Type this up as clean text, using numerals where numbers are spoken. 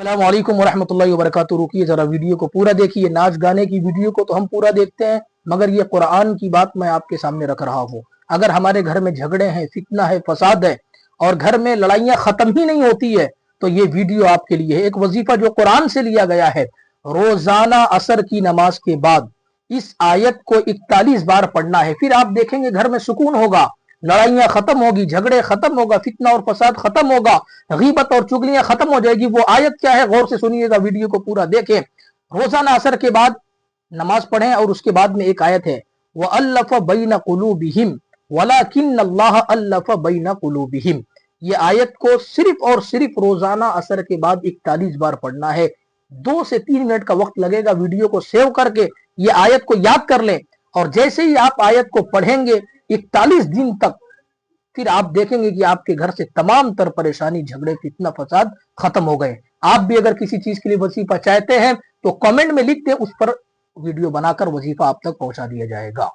अस्सलाम वालेकुम वरहमतुल्लाहि वबरकातुहू। रुकिए जरा वीडियो को पूरा देखिए। नाच गाने की वीडियो को तो हम पूरा देखते हैं, मगर ये कुरान की बात मैं आपके सामने रख रहा हूँ। अगर हमारे घर में झगड़े हैं, फितना है, फसाद है और घर में लड़ाइयाँ खत्म ही नहीं होती है तो ये वीडियो आपके लिए है। एक वजीफा जो कुरान से लिया गया है, रोजाना असर की नमाज के बाद इस आयत को 41 बार पढ़ना है। फिर आप देखेंगे घर में सुकून होगा, लड़ाइयां खत्म होगी, झगड़े खत्म होगा, फितना और फसाद खत्म होगा, गीबत और चुगलियां खत्म हो जाएगी। वो आयत क्या है, गौर से सुनिएगा, वीडियो को पूरा देखें। रोजाना असर के बाद नमाज पढ़ें और उसके बाद में एक आयत है, व अल्लफ़ बैन कुलूबिहिम वलाकिन्नल्लाह अल्लफ़ बैन कुलूबिहिम। ये आयत को सिर्फ और सिर्फ रोजाना असर के बाद 41 बार पढ़ना है। 2 से 3 मिनट का वक्त लगेगा। वीडियो को सेव करके ये आयत को याद कर लें और जैसे ही आप आयत को पढ़ेंगे 41 दिन तक, फिर आप देखेंगे कि आपके घर से तमाम तर परेशानी, झगड़े, फितना, फसाद खत्म हो गए। आप भी अगर किसी चीज के लिए वजीफा चाहते हैं तो कमेंट में लिख दें, उस पर वीडियो बनाकर वजीफा आप तक पहुंचा दिया जाएगा।